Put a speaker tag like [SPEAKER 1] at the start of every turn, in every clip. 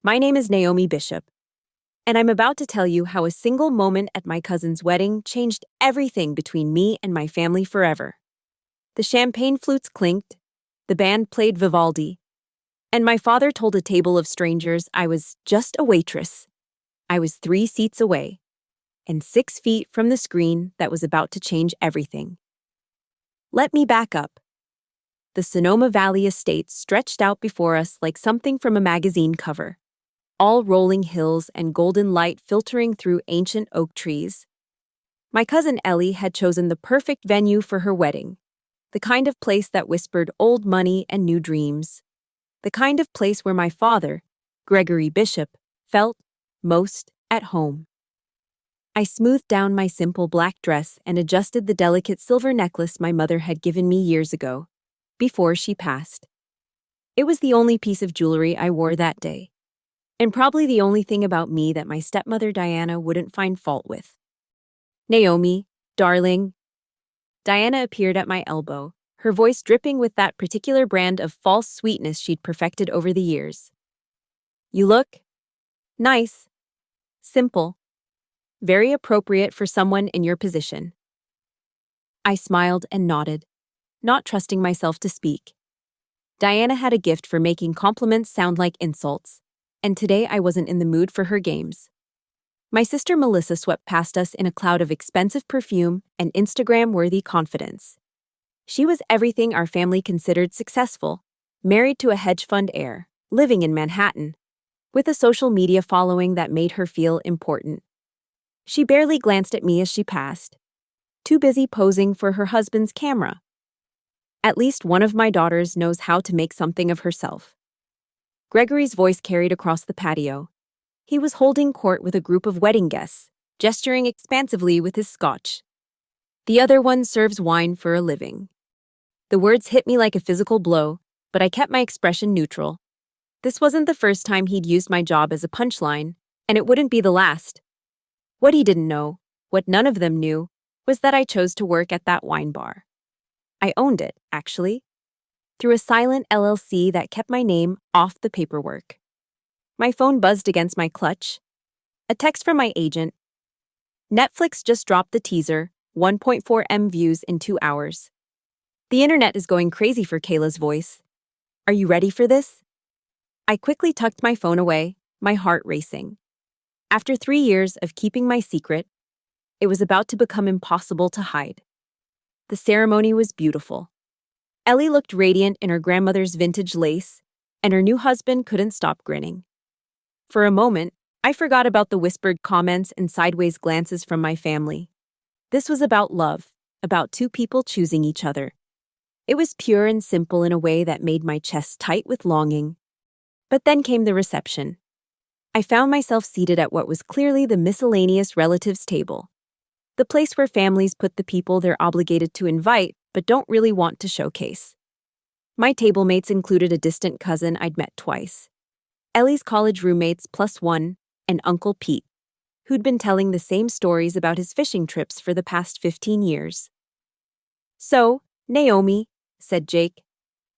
[SPEAKER 1] My name is Naomi Bishop, and I'm about to tell you how a single moment at my cousin's wedding changed everything between me and my family forever. The champagne flutes clinked, the band played Vivaldi, and my father told a table of strangers I was just a waitress. I was 3 seats away, and 6 feet from the screen that was about to change everything. Let me back up. The Sonoma Valley estate stretched out before us like something from a magazine cover. All rolling hills and golden light filtering through ancient oak trees. My cousin Ellie had chosen the perfect venue for her wedding, the kind of place that whispered old money and new dreams, the kind of place where my father, Gregory Bishop, felt most at home. I smoothed down my simple black dress and adjusted the delicate silver necklace my mother had given me years ago, before she passed. It was the only piece of jewelry I wore that day. And probably the only thing about me that my stepmother Diana wouldn't find fault with. Naomi, darling. Diana appeared at my elbow, her voice dripping with that particular brand of false sweetness she'd perfected over the years. You look nice, simple, very appropriate for someone in your position. I smiled and nodded, not trusting myself to speak. Diana had a gift for making compliments sound like insults. And today I wasn't in the mood for her games. My sister Melissa swept past us in a cloud of expensive perfume and Instagram-worthy confidence. She was everything our family considered successful, married to a hedge fund heir, living in Manhattan, with a social media following that made her feel important. She barely glanced at me as she passed, too busy posing for her husband's camera. At least one of my daughters knows how to make something of herself. Gregory's voice carried across the patio. He was holding court with a group of wedding guests, gesturing expansively with his scotch. The other one serves wine for a living. The words hit me like a physical blow, but I kept my expression neutral. This wasn't the first time he'd used my job as a punchline, and it wouldn't be the last. What he didn't know, what none of them knew, was that I chose to work at that wine bar. I owned it, actually, through a silent LLC that kept my name off the paperwork. My phone buzzed against my clutch. A text from my agent. Netflix just dropped the teaser, 1.4 M views in 2 hours. The internet is going crazy for Kayla's voice. Are you ready for this? I quickly tucked my phone away, my heart racing. After 3 years of keeping my secret, it was about to become impossible to hide. The ceremony was beautiful. Ellie looked radiant in her grandmother's vintage lace, and her new husband couldn't stop grinning. For a moment, I forgot about the whispered comments and sideways glances from my family. This was about love, about two people choosing each other. It was pure and simple in a way that made my chest tight with longing. But then came the reception. I found myself seated at what was clearly the miscellaneous relatives table, the place where families put the people they're obligated to invite but don't really want to showcase. My table mates included a distant cousin I'd met twice, Ellie's college roommates plus one, and Uncle Pete, who'd been telling the same stories about his fishing trips for the past 15 years. So, Naomi, said Jake,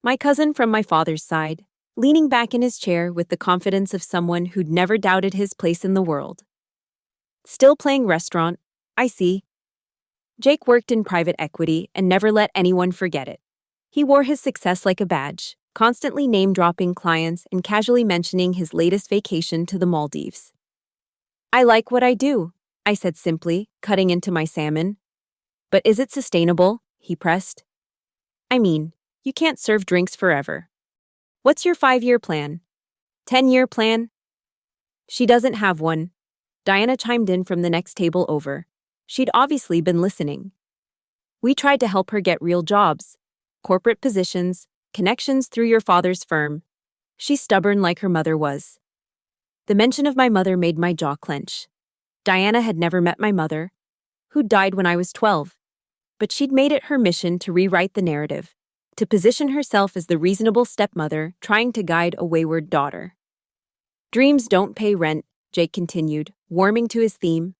[SPEAKER 1] my cousin from my father's side, leaning back in his chair with the confidence of someone who'd never doubted his place in the world. Still playing restaurant, I see. Jake worked in private equity and never let anyone forget it. He wore his success like a badge, constantly name-dropping clients and casually mentioning his latest vacation to the Maldives. I like what I do, I said simply, cutting into my salmon. But is it sustainable? He pressed. I mean, you can't serve drinks forever. What's your 5-year plan? 10-year plan? She doesn't have one. Diana chimed in from the next table over. She'd obviously been listening. We tried to help her get real jobs, corporate positions, connections through your father's firm. She's stubborn like her mother was. The mention of my mother made my jaw clench. Diana had never met my mother, who died when I was 12, but she'd made it her mission to rewrite the narrative, to position herself as the reasonable stepmother trying to guide a wayward daughter. Dreams don't pay rent, Jake continued, warming to his theme.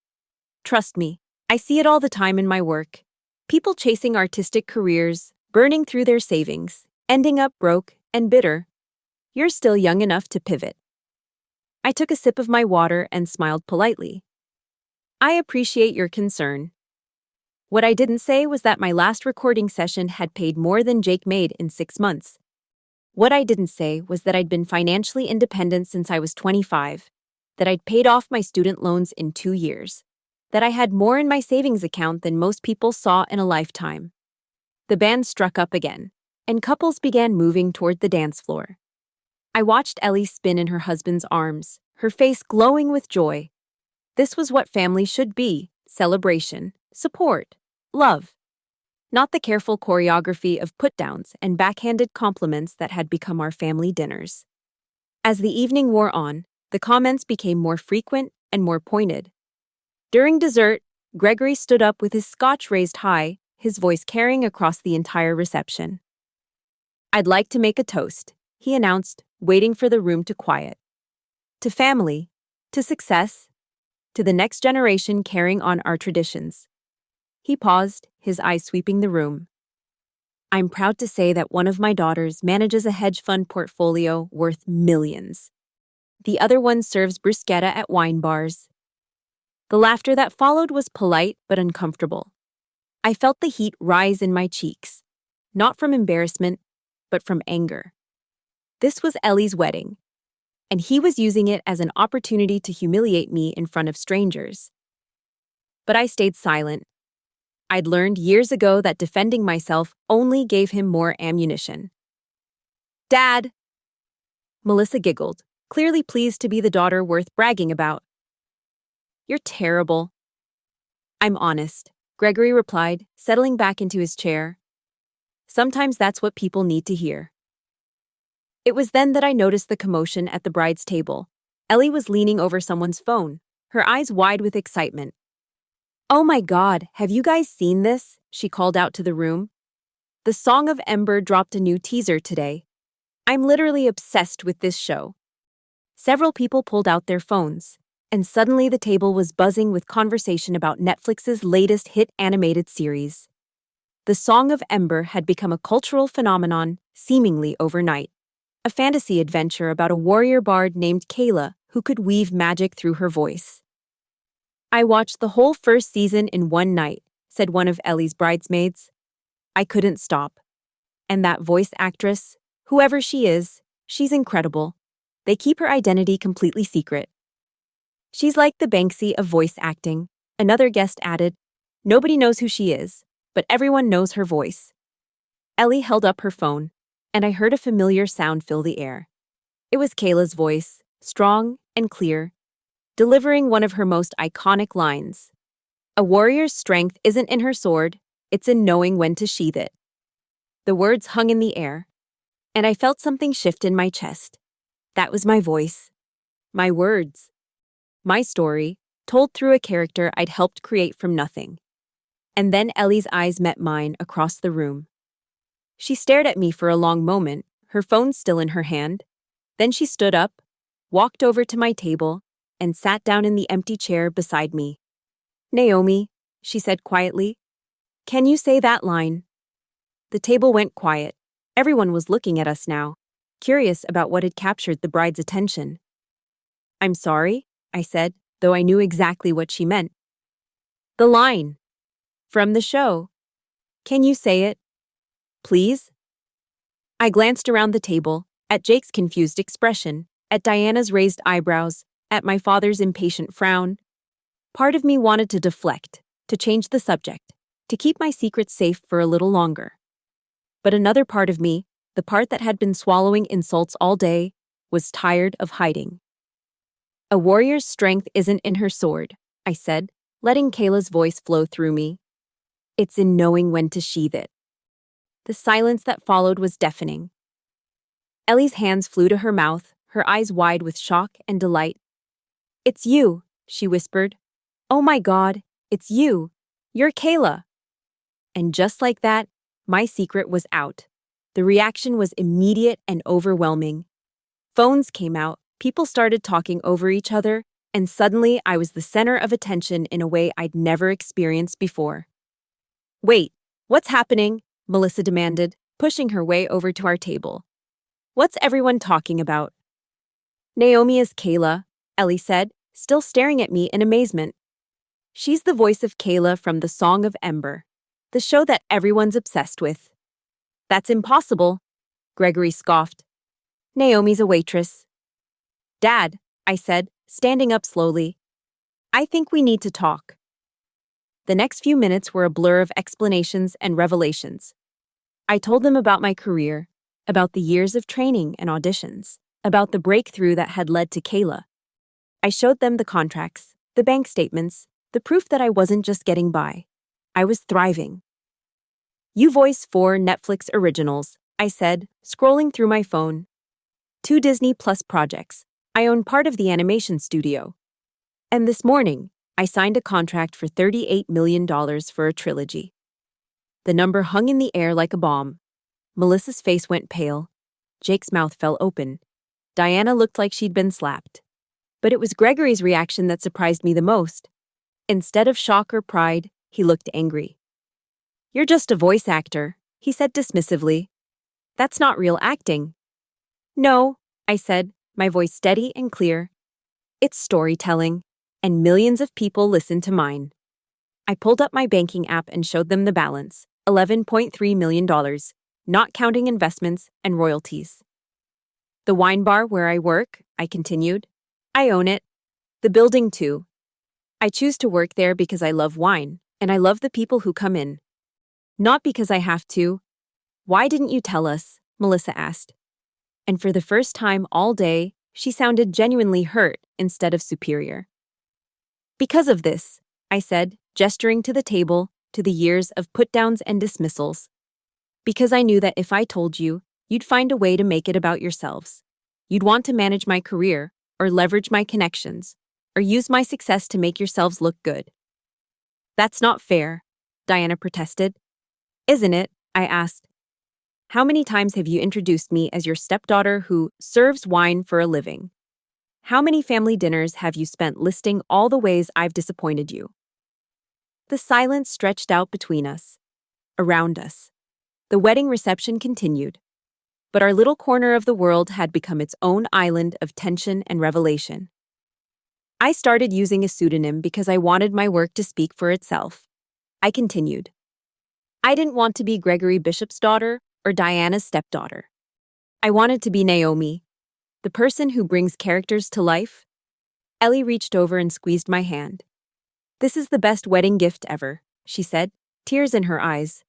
[SPEAKER 1] Trust me, I see it all the time in my work. People chasing artistic careers, burning through their savings, ending up broke and bitter. You're still young enough to pivot. I took a sip of my water and smiled politely. I appreciate your concern. What I didn't say was that my last recording session had paid more than Jake made in 6 months. What I didn't say was that I'd been financially independent since I was 25, that I'd paid off my student loans in 2 years, that I had more in my savings account than most people saw in a lifetime. The band struck up again, and couples began moving toward the dance floor. I watched Ellie spin in her husband's arms, her face glowing with joy. This was what family should be: celebration, support, love. Not the careful choreography of put-downs and backhanded compliments that had become our family dinners. As the evening wore on, the comments became more frequent and more pointed. During dessert, Gregory stood up with his scotch raised high, his voice carrying across the entire reception. "I'd like to make a toast," he announced, waiting for the room to quiet. "To family, to success, to the next generation carrying on our traditions." He paused, his eyes sweeping the room. "I'm proud to say that one of my daughters manages a hedge fund portfolio worth millions. The other one serves bruschetta at wine bars." The laughter that followed was polite but uncomfortable. I felt the heat rise in my cheeks, not from embarrassment, but from anger. This was Ellie's wedding, and he was using it as an opportunity to humiliate me in front of strangers. But I stayed silent. I'd learned years ago that defending myself only gave him more ammunition. "Dad!" Melissa giggled, clearly pleased to be the daughter worth bragging about. "You're terrible." "I'm honest," Gregory replied, settling back into his chair. "Sometimes that's what people need to hear." It was then that I noticed the commotion at the bride's table. Ellie was leaning over someone's phone, her eyes wide with excitement. "Oh my God, have you guys seen this?" she called out to the room. "The Song of Ember dropped a new teaser today. I'm literally obsessed with this show." Several people pulled out their phones, and suddenly the table was buzzing with conversation about Netflix's latest hit animated series. The Song of Ember had become a cultural phenomenon seemingly overnight. A fantasy adventure about a warrior bard named Kayla who could weave magic through her voice. "I watched the whole first season in one night," said one of Ellie's bridesmaids. "I couldn't stop. And that voice actress, whoever she is, she's incredible. They keep her identity completely secret." "She's like the Banksy of voice acting," another guest added. "Nobody knows who she is, but everyone knows her voice." Ellie held up her phone, and I heard a familiar sound fill the air. It was Kayla's voice, strong and clear, delivering one of her most iconic lines. "A warrior's strength isn't in her sword, it's in knowing when to sheath it." The words hung in the air, and I felt something shift in my chest. That was my voice, my words, my story, told through a character I'd helped create from nothing. And then Ellie's eyes met mine across the room. She stared at me for a long moment, her phone still in her hand. Then she stood up, walked over to my table, and sat down in the empty chair beside me. "Naomi," she said quietly, "can you say that line?" The table went quiet. Everyone was looking at us now, curious about what had captured the bride's attention. "I'm sorry," I said, though I knew exactly what she meant. "The line. From the show. Can you say it? Please?" I glanced around the table, at Jake's confused expression, at Diana's raised eyebrows, at my father's impatient frown. Part of me wanted to deflect, to change the subject, to keep my secret safe for a little longer. But another part of me, the part that had been swallowing insults all day, was tired of hiding. "A warrior's strength isn't in her sword," I said, letting Kayla's voice flow through me. "It's in knowing when to sheath it." The silence that followed was deafening. Ellie's hands flew to her mouth, her eyes wide with shock and delight. "It's you," she whispered. "Oh my God, it's you. You're Kayla." And just like that, my secret was out. The reaction was immediate and overwhelming. Phones came out, people started talking over each other, and suddenly I was the center of attention in a way I'd never experienced before. "Wait, what's happening?" Melissa demanded, pushing her way over to our table. "What's everyone talking about?" "Naomi is Kayla," Ellie said, still staring at me in amazement. She's the voice of Kayla from The Song of Ember, the show that everyone's obsessed with. That's impossible, Gregory scoffed. Naomi's a waitress. Dad, I said, standing up slowly. I think we need to talk. The next few minutes were a blur of explanations and revelations. I told them about my career, about the years of training and auditions, about the breakthrough that had led to Kayla. I showed them the contracts, the bank statements, the proof that I wasn't just getting by. I was thriving. You voice 4 Netflix originals, I said, scrolling through my phone. 2 Disney Plus projects. I own part of the animation studio. And this morning, I signed a contract for $38 million for a trilogy. The number hung in the air like a bomb. Melissa's face went pale. Jake's mouth fell open. Diana looked like she'd been slapped. But it was Gregory's reaction that surprised me the most. Instead of shock or pride, he looked angry. You're just a voice actor, he said dismissively. That's not real acting. No, I said, my voice steady and clear. It's storytelling, and millions of people listen to mine. I pulled up my banking app and showed them the balance, $11.3 million, not counting investments and royalties. The wine bar where I work, I continued. I own it. The building too. I choose to work there because I love wine, and I love the people who come in. Not because I have to. Why didn't you tell us? Melissa asked. And for the first time all day, she sounded genuinely hurt instead of superior. Because of this, I said, gesturing to the table, to the years of put-downs and dismissals. Because I knew that if I told you, you'd find a way to make it about yourselves. You'd want to manage my career, or leverage my connections, or use my success to make yourselves look good. That's not fair, Diana protested. Isn't it? I asked. How many times have you introduced me as your stepdaughter who serves wine for a living? How many family dinners have you spent listing all the ways I've disappointed you? The silence stretched out between us, around us. The wedding reception continued. But our little corner of the world had become its own island of tension and revelation. I started using a pseudonym because I wanted my work to speak for itself. I continued. I didn't want to be Gregory Bishop's daughter or Diana's stepdaughter. I wanted to be Naomi, the person who brings characters to life. Ellie reached over and squeezed my hand. This is the best wedding gift ever, she said, tears in her eyes.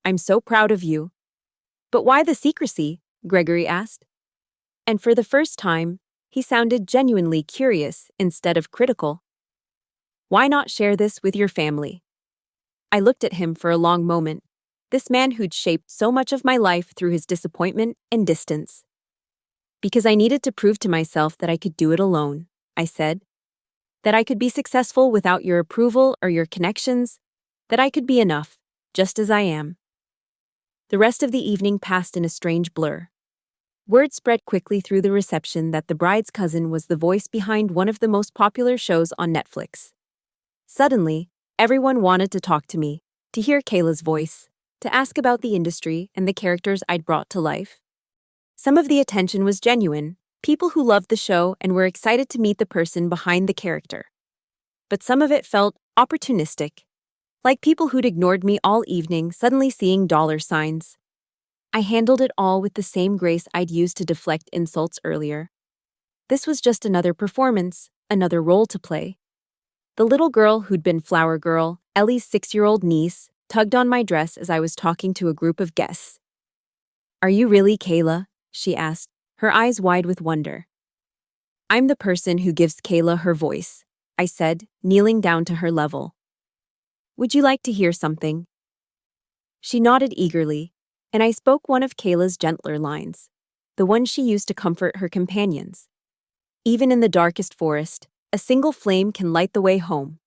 [SPEAKER 1] I'm so proud of you. But why the secrecy? Gregory asked. And for the first time, he sounded genuinely curious instead of critical. Why not share this with your family? I looked at him for a long moment, this man who'd shaped so much of my life through his disappointment and distance. Because I needed to prove to myself that I could do it alone, I said. That I could be successful without your approval or your connections, that I could be enough, just as I am. The rest of the evening passed in a strange blur. Word spread quickly through the reception that the bride's cousin was the voice behind one of the most popular shows on Netflix. Suddenly, everyone wanted to talk to me, to hear Kayla's voice, to ask about the industry and the characters I'd brought to life. Some of the attention was genuine, people who loved the show and were excited to meet the person behind the character. But some of it felt opportunistic, like people who'd ignored me all evening suddenly seeing dollar signs. I handled it all with the same grace I'd used to deflect insults earlier. This was just another performance, another role to play. The little girl who'd been Flower Girl, Ellie's 6-year-old niece, tugged on my dress as I was talking to a group of guests. Are you really Kayla? She asked, her eyes wide with wonder. I'm the person who gives Kayla her voice, I said, kneeling down to her level. Would you like to hear something? She nodded eagerly, and I spoke one of Kayla's gentler lines, the one she used to comfort her companions. Even in the darkest forest, a single flame can light the way home.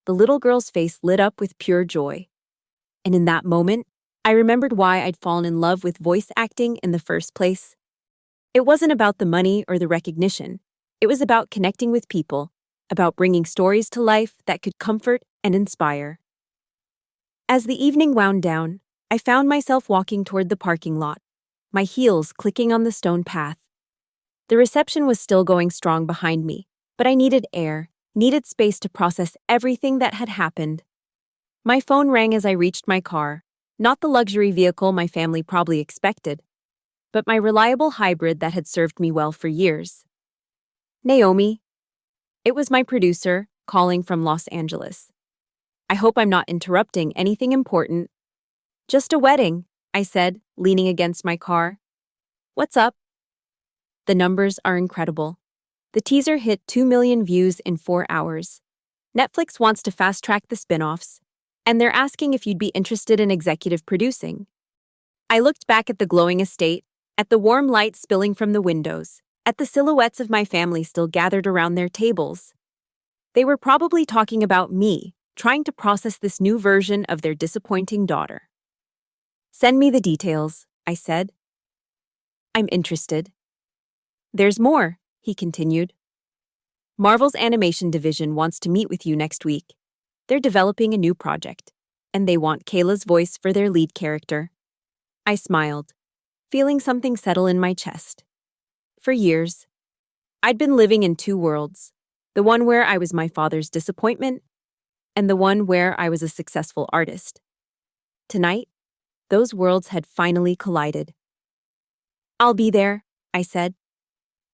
[SPEAKER 1] The little girl's face lit up with pure joy. And in that moment, I remembered why I'd fallen in love with voice acting in the first place. It wasn't about the money or the recognition. It was about connecting with people, about bringing stories to life that could comfort and inspire. As the evening wound down, I found myself walking toward the parking lot, my heels clicking on the stone path. The reception was still going strong behind me, but I needed air, needed space to process everything that had happened. My phone rang as I reached my car, not the luxury vehicle my family probably expected, but my reliable hybrid that had served me well for years. Naomi. It was my producer, calling from Los Angeles. I hope I'm not interrupting anything important. Just a wedding, I said, leaning against my car. What's up? The numbers are incredible. The teaser hit 2 million views in 4 hours. Netflix wants to fast-track the spin-offs, and they're asking if you'd be interested in executive producing. I looked back at the glowing estate, at the warm light spilling from the windows, at the silhouettes of my family still gathered around their tables. They were probably talking about me, trying to process this new version of their disappointing daughter. Send me the details, I said. I'm interested. There's more, he continued. Marvel's animation division wants to meet with you next week. They're developing a new project, and they want Kayla's voice for their lead character. I smiled, feeling something settle in my chest. For years, I'd been living in two worlds, the one where I was my father's disappointment, and the one where I was a successful artist. Tonight, those worlds had finally collided. I'll be there, I said.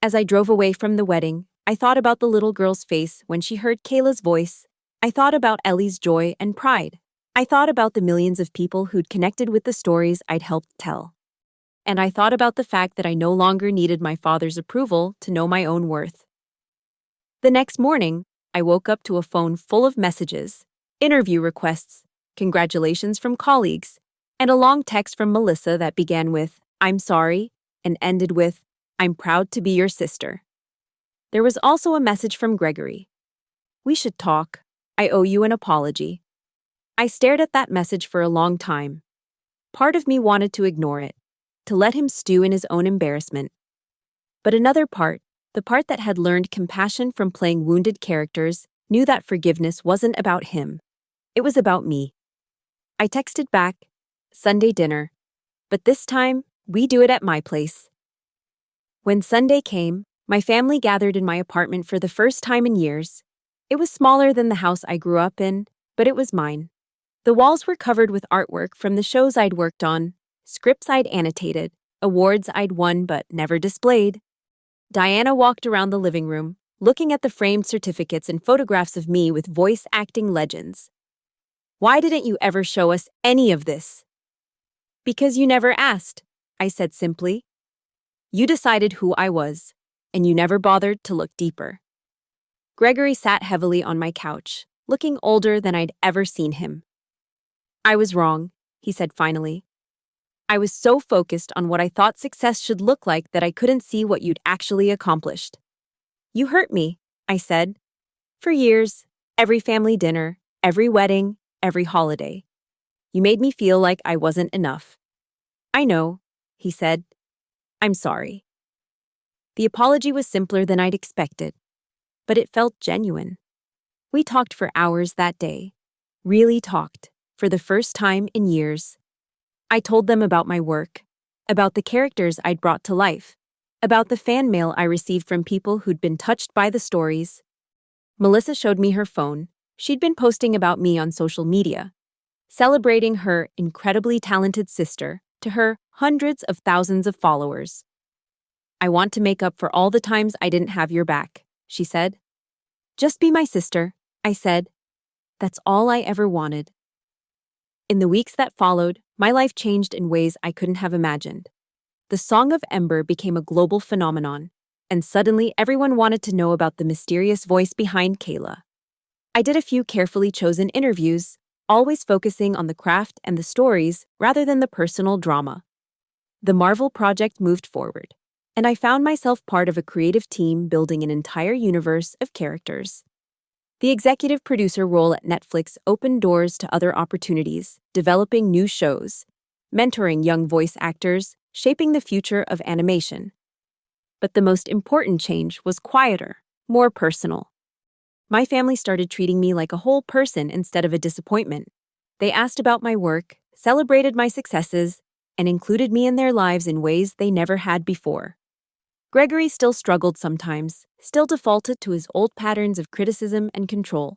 [SPEAKER 1] As I drove away from the wedding, I thought about the little girl's face when she heard Kayla's voice. I thought about Ellie's joy and pride. I thought about the millions of people who'd connected with the stories I'd helped tell. And I thought about the fact that I no longer needed my father's approval to know my own worth. The next morning, I woke up to a phone full of messages, interview requests, congratulations from colleagues, and a long text from Melissa that began with, "I'm sorry," and ended with, "I'm proud to be your sister." There was also a message from Gregory. "We should talk. I owe you an apology." I stared at that message for a long time. Part of me wanted to ignore it, to let him stew in his own embarrassment. But another part, the part that had learned compassion from playing wounded characters, knew that forgiveness wasn't about him. It was about me. I texted back, "Sunday dinner, but this time, we do it at my place." When Sunday came, my family gathered in my apartment for the first time in years. It was smaller than the house I grew up in, but it was mine. The walls were covered with artwork from the shows I'd worked on, scripts I'd annotated, awards I'd won but never displayed. Diana walked around the living room, looking at the framed certificates and photographs of me with voice acting legends. "Why didn't you ever show us any of this?" "Because you never asked," I said simply. "You decided who I was, and you never bothered to look deeper." Gregory sat heavily on my couch, looking older than I'd ever seen him. "I was wrong," he said finally. "I was so focused on what I thought success should look like that I couldn't see what you'd actually accomplished." "You hurt me," I said. "For years, every family dinner, every wedding, every holiday. You made me feel like I wasn't enough." "I know," he said. "I'm sorry." The apology was simpler than I'd expected, but it felt genuine. We talked for hours that day. Really talked, for the first time in years. I told them about my work, about the characters I'd brought to life, about the fan mail I received from people who'd been touched by the stories. Melissa showed me her phone. She'd been posting about me on social media, celebrating her incredibly talented sister to her hundreds of thousands of followers. "I want to make up for all the times I didn't have your back," she said. "Just be my sister," I said. That's all I ever wanted. In the weeks that followed, my life changed in ways I couldn't have imagined. The Song of Ember became a global phenomenon, and suddenly everyone wanted to know about the mysterious voice behind Kayla. I did a few carefully chosen interviews, always focusing on the craft and the stories rather than the personal drama. The Marvel project moved forward, and I found myself part of a creative team building an entire universe of characters. The executive producer role at Netflix opened doors to other opportunities, developing new shows, mentoring young voice actors, shaping the future of animation. But the most important change was quieter, more personal. My family started treating me like a whole person instead of a disappointment. They asked about my work, celebrated my successes, and included me in their lives in ways they never had before. Gregory still struggled sometimes, still defaulted to his old patterns of criticism and control.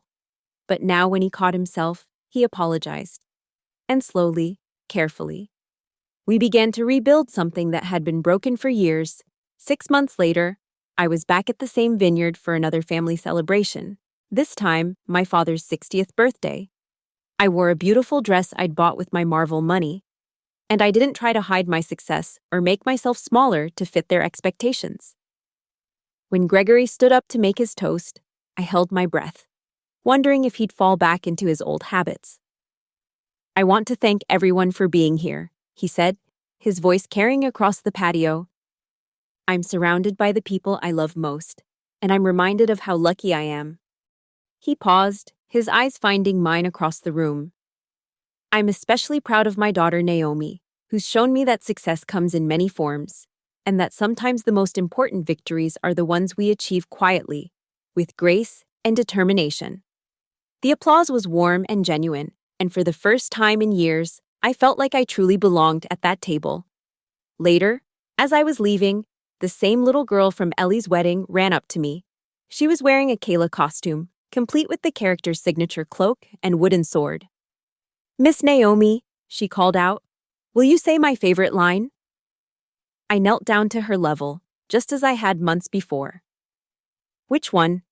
[SPEAKER 1] But now, when he caught himself, he apologized. And slowly, carefully, we began to rebuild something that had been broken for years. 6 months later, I was back at the same vineyard for another family celebration, this time my father's 60th birthday. I wore a beautiful dress I'd bought with my Marvel money, and I didn't try to hide my success or make myself smaller to fit their expectations. When Gregory stood up to make his toast, I held my breath, wondering if he'd fall back into his old habits. "I want to thank everyone for being here," he said, his voice carrying across the patio. "I'm surrounded by the people I love most, and I'm reminded of how lucky I am." He paused, his eyes finding mine across the room. "I'm especially proud of my daughter Naomi, who's shown me that success comes in many forms, and that sometimes the most important victories are the ones we achieve quietly, with grace and determination." The applause was warm and genuine, and for the first time in years, I felt like I truly belonged at that table. Later, as I was leaving, the same little girl from Ellie's wedding ran up to me. She was wearing a Kayla costume, complete with the character's signature cloak and wooden sword. "Miss Naomi," she called out, "will you say my favorite line?" I knelt down to her level, just as I had months before. "Which one?"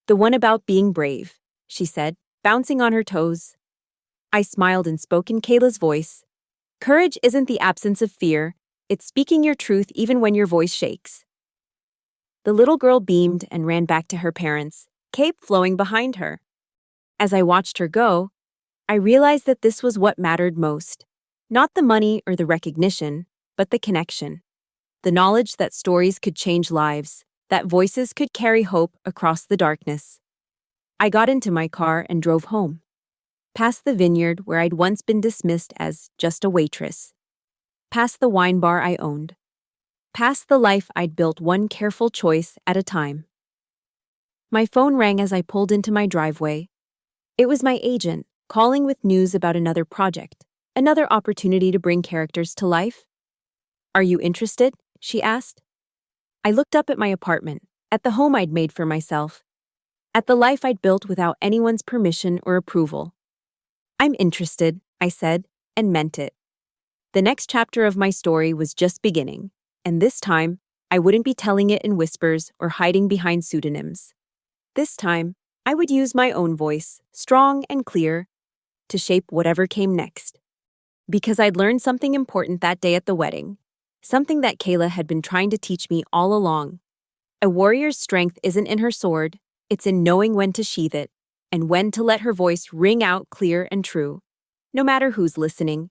[SPEAKER 1] "The one about being brave," she said, bouncing on her toes. I smiled and spoke in Kayla's voice. "Courage isn't the absence of fear, it's speaking your truth even when your voice shakes." The little girl beamed and ran back to her parents, cape flowing behind her. As I watched her go, I realized that this was what mattered most. Not the money or the recognition, but the connection. The knowledge that stories could change lives, that voices could carry hope across the darkness. I got into my car and drove home. Past the vineyard where I'd once been dismissed as just a waitress. Past the wine bar I owned. Past the life I'd built one careful choice at a time. My phone rang as I pulled into my driveway. It was my agent, calling with news about another project, another opportunity to bring characters to life. "Are you interested?" she asked. I looked up at my apartment, at the home I'd made for myself, at the life I'd built without anyone's permission or approval. "I'm interested," I said, and meant it. The next chapter of my story was just beginning, and this time, I wouldn't be telling it in whispers or hiding behind pseudonyms. This time, I would use my own voice, strong and clear, to shape whatever came next. Because I'd learned something important that day at the wedding, something that Kayla had been trying to teach me all along. A warrior's strength isn't in her sword, it's in knowing when to sheath it, and when to let her voice ring out clear and true, no matter who's listening.